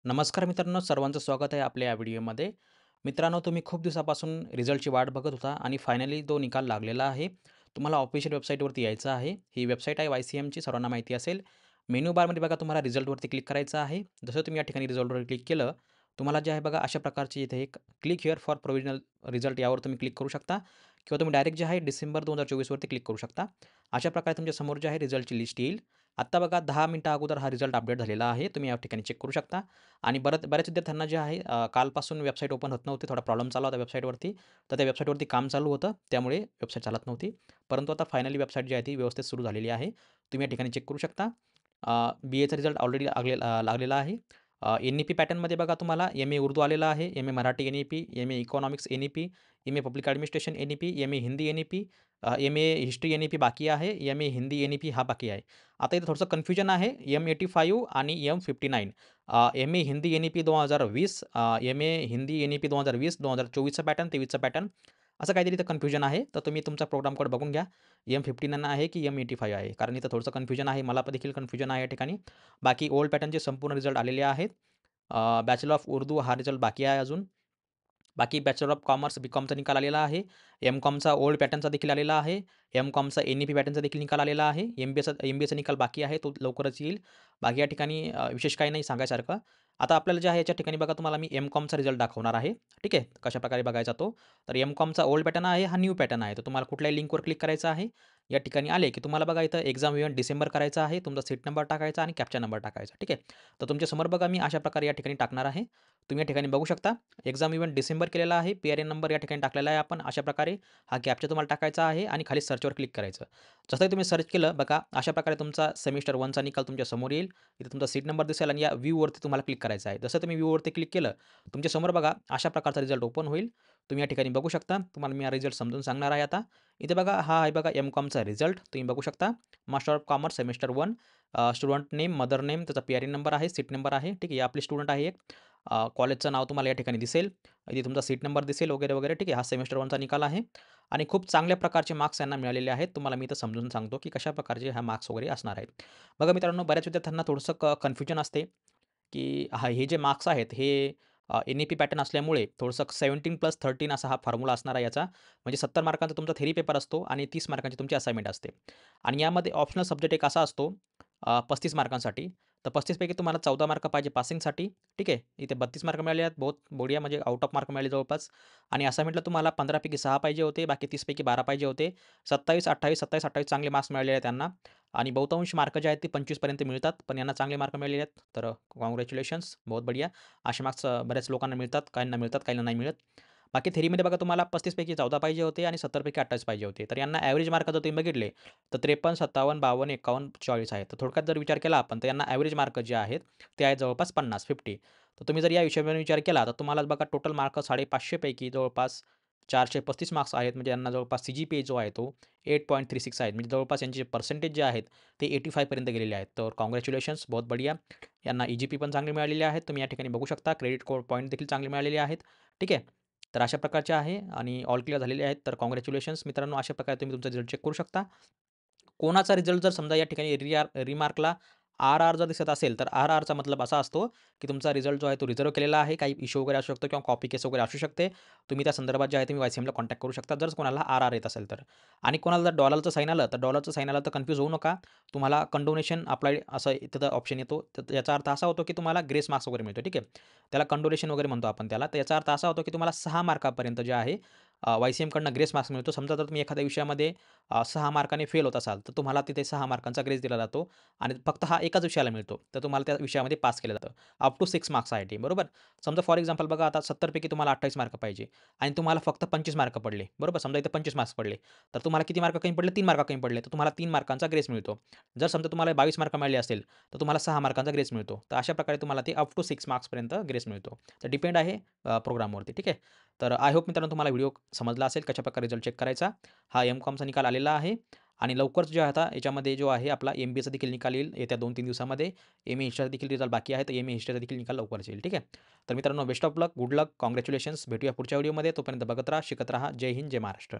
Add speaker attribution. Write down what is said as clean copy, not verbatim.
Speaker 1: नमस्कार मित्रांनो, सर्वांचं स्वागत आहे आपल्या या व्हिडिओमध्ये. मित्रांनो, तुम्ही खूप दिवसापासून रिझल्टची वाट बघत होता आणि फायनली तो निकाल लागलेला आहे. तुम्हाला ऑफिशियल वेबसाईटवरती यायचं आहे. ही वेबसाईट आहे YCMची, सर्वांना माहिती असेल. मेनू बारमध्ये बघा तुम्हाला रिझल्टवरती क्लिक करायचं आहे. जसं तुम्ही या ठिकाणी रिझल्टवर क्लिक केलं, तुम्हाला जे आहे बघा अशा प्रकारची इथे एक click here for provisional result यावर तुम्ही क्लिक करू शकता किंवा तुम्ही डायरेक्ट जे आहे डिसेंबर 2024 वरती क्लिक करू शकता. अशा प्रकारे तुमच्या समोर जे आहे रिझल्टची लिस्ट येईल. आत्ता बघा 10 मिनिटं अगोदर हा रिझल्ट अपडेट झालेला आहे. तुम्ही या ठिकाणी चेक करू शकता. आणि बऱ्याच विद्यार्थ्यांना जे आहे कालपासून वेबसाईट ओपन होत नव्हती. थोडा प्रॉब्लेम चालला होता वेबसाईटवरती. तर त्या वेबसाईटवरती काम चालू होतं. त्यामुळे वेबसाईट चालत नव्हती. परंतु आता फायनली वेबसाईट जी आहे ती व्यवस्थित सुरू झालेली आहे. तुम्ही या ठिकाणी चेक करू शकता. BAचा रिझल्ट ऑलरेडी लागलेला आहे. NEP पॅटर्नमध्ये बघा तुम्हाला MA उर्दू आलेला आहे, MA Marathi NEP, MA economics NEP, MA public administration NEP, MA Hindi NEP, MA history NEP बाकी आहे, MA हिंदी NEP हा बाकी आहे. आता इथे थोडंसं कन्फ्युजन आहे. M85 आणि M59. MA Hindi NEP 2020, MA Hindi NEP 2020, 2024चा पॅटर्न, 23चा पॅटर्न असं काहीतरी इथं कन्फ्युजन आहे. तर तुम्ही तुमचा प्रोग्राम कोड बघून घ्या. M59 आहे की M85 आहे. कारण इथं थोडंसं कन्फ्युजन आहे. मला पण देखील कन्फ्युजन आहे या ठिकाणी. बाकी ओल्ड पॅटर्नचे संपूर्ण रिझल्ट आलेले आहेत. बॅचलर ऑफ उर्दू हा रिझल्ट बाकी आहे अजून. बाकी बॅचलर ऑफ कॉमर्स बी-कॉमचा निकाल आलेला आहे. एम-कॉमचा ओल्ड पॅटर्नचा देखील आलेला आहे. एम-कॉमचा NEP पॅटर्नचा देखील निकाल आलेला आहे. MBAचा निकाल बाकी आहे. तो लवकरच येईल. बाकी या ठिकाणी विशेष काही नाही सांगायसारखं. आता आपल्याला जे आहे याच्या ठिकाणी बघा तुम्हाला मी एम-कॉमचा रिझल्ट दाखवणार आहे. ठीक आहे. कशाप्रकारे बघायचा तो. तर एम-कॉमचा ओल्ड पॅटर्न आहे, हा न्यू पॅटर्न आहे. तर तुम्हाला कुठल्याही लिंकवर क्लिक करायचं आहे. या ठिकाणी आले की तुम्हाला बघा इथं एक्झाम इव्हेंट डिसेंबर करायचा आहे. तुमचा सीट नंबर टाकायचा आणि कॅप्चा नंबर टाकायचा. ठीक आहे. तर तुमच्या समोर बघा मी अशा प्रकारे या ठिकाणी टाकणार आहे. तुम्ही या ठिकाणी बघू शकता. एक्झाम इव्हेंट डिसेंबर केलेला आहे. PRN नंबर या ठिकाणी टाकलेला आहे आपण. अशा प्रकारे हा कॅप्चा तुम्हाला टाकायचा आहे आणि खाली सर्चवर क्लिक करायचं. जसंही तुम्ही सर्च केलं बघा, अशा प्रकारे तुमचा सेमिस्टर 1चा निकाल तुमच्या समोर येईल. इथे तुमचा सीट नंबर दिसेल आणि या व्ह्यूवरती तुम्हाला क्लिक करायचं आहे. जसं तुम्ही व्ह्यूवरती क्लिक केलं, तुमच्या समोर बघा अशा प्रकारचा रिझल्ट ओपन होईल. तुम्ही या ठिकाणी बघू शकता. तुम्हाला मी हा रिझल्ट समजून सांगणार आहे आता. इथे बघा हा आहे बघा एम-कॉमचा रिझल्ट तुम्ही बघू शकता. Master of commerce semester 1, student name, mother name, त्याचा PRN नंबर आहे, सीट नंबर आहे. ठीक आहे. ही आपली स्टुडंट आहे एक. कॉलेजचं नाव तुम्हाला या ठिकाणी दिसेल. इथे तुमचा सीट नंबर दिसेल वगैरे, वगैरे. ठीक आहे. हा सेमेस्टर 1चा निकाल आहे आणि खूप चांगल्या प्रकारचे मार्क्स यांना मिळालेले आहेत. तुम्हाला मी इथं समजून सांगतो, की कशा प्रकारचे हा मार्क्स वगैरे असणार आहेत. बघा मित्रांनो, बऱ्याच विद्यार्थ्यांना थोडंसं कन्फ्युजन असते, की हे जे मार्क्स आहेत हे NEP पॅटर्न असल्यामुळे थोडंसं 17+13 असा हा फॉर्म्युला असणार आहे याचा. म्हणजे 70 मार्कांचा तुमचा थेरी पेपर असतो आणि 30 मार्कांची तुमची असाइनमेंट असते. आणि यामध्ये ऑप्शनल सब्जेक्ट एक असा असतो 35 मार्कांसाठी. तर 35 पैकी तुम्हाला 14 मार्क पाहिजे पासिंगसाठी. ठीक आहे. इथे 32 मार्क मिळाले आहेत. बहुत बढिया, म्हणजे आउट ऑफ मार्क मिळाले जवळपास. आणि असाइनमेंटला तुम्हाला 15 पैकी 6 पाहिजे होते. बाकी 30 पैकी 12 पाहिजे होते. 27, 28, 27, 28 चांगले मार्क्स मिळालेले आहेत त्यांना. आणि बहुतांश मार्क जे आहेत ते 25 पर्यंत मिळतात. पण यांना चांगले मार्क मिळालेले आहेत. तर काँग्रॅच्युलेशन्स, बहुत बढिया. असे मार्क्स बऱ्याच लोकांना मिळतात. काहींना मिळतात, काहींना नाही मिळत. बाकी थेरीमध्ये बघा तुम्हाला 35 पैकी 14 पाहिजे होते आणि 70 पैकी 28 पाहिजे होते. तर यांना ॲव्हरेज मार्क जर तुम्ही बघितले, तर 53, 57, 52, 51, 44 आहेत. तर थोडक्यात जर विचार केला आपण, तर यांना ॲव्हरेज मार्क जे आहेत, ते आहेत जवळपास 50, 50. तर तुम्ही जर या हिशोबाने विचार केला, तर तुम्हाला बघा टोटल मार्क 550 पैकी जवळपास 435 मार्क्स आहेत. म्हणजे यांना जवळपास CGPA जो आहे तो 8.36 आहेत. म्हणजे जवळपास यांचे पर्सेंटेज जे आहेत, ते 85 पर्यंत गेलेले आहेत. तर काँग्रॅच्युलेशन्स, बहुत बढिया. यांना EGP पण चांगले मिळालेले आहेत. तुम्ही या ठिकाणी बघू शकता. क्रेडिट पॉईंट देखील चांगले मिळालेले आहेत. ठीक आहे. तर अशा प्रकारचे आहे आणि ऑल क्लिअर झालेले आहेत. तर काँग्रॅच्युलेशन्स मित्रांनो, अशा प्रकारे तुम्ही तुमचा रिझल्ट चेक करू शकता. कोणाचा रिझल्ट जर समजा या ठिकाणी रिमार्कला RR जर दिसत असेल, तर RRचा मतलब असा असतो, की तुमचा रिझल्ट जो आहे तो रिझर्व्ह केलेला आहे. काही इश्यू वगैरे असू शकतो किंवा कॉपी केस वगैरे असू शकते. तुम्ही त्या संदर्भात जे आहे तुम्ही YCMला कॉन्टॅक्ट करू शकता, जर कोणाला RR येत असेल तर. आणि कोणाला जर डॉलरचं साईन आलं, तर डॉलरचं साईन आलं तर कन्फ्यूज होऊ नका. तुम्हाला कंडोनेशन अप्लाय असं तिथं ऑप्शन येतो. तर याचा अर्थ असा होतो, की तुम्हाला ग्रेस मार्क्स वगैरे मिळतो. ठीक आहे. त्याला कंडोनेशन वगैरे म्हणतो आपण त्याला. तर याचा अर्थ असा होतो, की तुम्हाला 6 मार्कापर्यंत जे आहे YCMकडनं ग्रेस मार्क्स मिळतो. समजा जर तुम्ही एखाद्या विषयामध्ये 6 मार्कांनी फेल होत असाल, तर तुम्हाला तिथे 6 मार्कांचा ग्रेस दिला जातो आणि फक्त हा एकाच विषयाला मिळतो. तर तुम्हाला त्या विषयामध्ये पास केलं जातं. अप टू 6 मार्क्स आहे ते, बरोबर? समजा फॉर एक्झाम्पल बघा, आता 70 पैकी तुम्हाला 28 मार्क पाहिजे आणि तुम्हाला फक्त 25 मार्क पडले, बरोबर? समजा इथे 25 मार्क्स पडले. तर तुम्हाला किती मार्क कमी पडले? 3 मार्क कमी पडले. तर तुम्हाला 3 मार्कांचा ग्रेस मिळतो. जर समजा तुम्हाला 22 मार्क मिळाले असेल, तर तुम्हाला 6 मार्कांचा ग्रेस मिळतो. तर अशा प्रकारे तुम्हाला ते अप टू 6 मार्क्सपर्यंत ग्रेस मिळतो. तर डिपेंड आहे प्रोग्रामवरती. ठीक आहे. तर आय होप मित्रांनो तुम्हाला व्हिडिओ समजला असेल कशाप्रकारे रिझल्ट चेक करायचा. हा M-Comचा निकाल आलेला आहे आणि लवकरच जो आहे आता याच्यामध्ये जो आहे आपला MBAचा देखील निकाल येईल येत्या 2-3 दिवसामध्ये. MA हिस्ट्रीचा देखील रिझल्ट बाकी आहे. तर MA हिस्ट्रीचा देखील निकाल लवकरच येईल. ठीक आहे. तर मित्रांनो, best of luck, good luck, congratulations. भेटूया पुढच्या व्हिडिओमध्ये. तोपर्यंत बघत राहा, शिकत राहा. जय हिंद, जय महाराष्ट्र.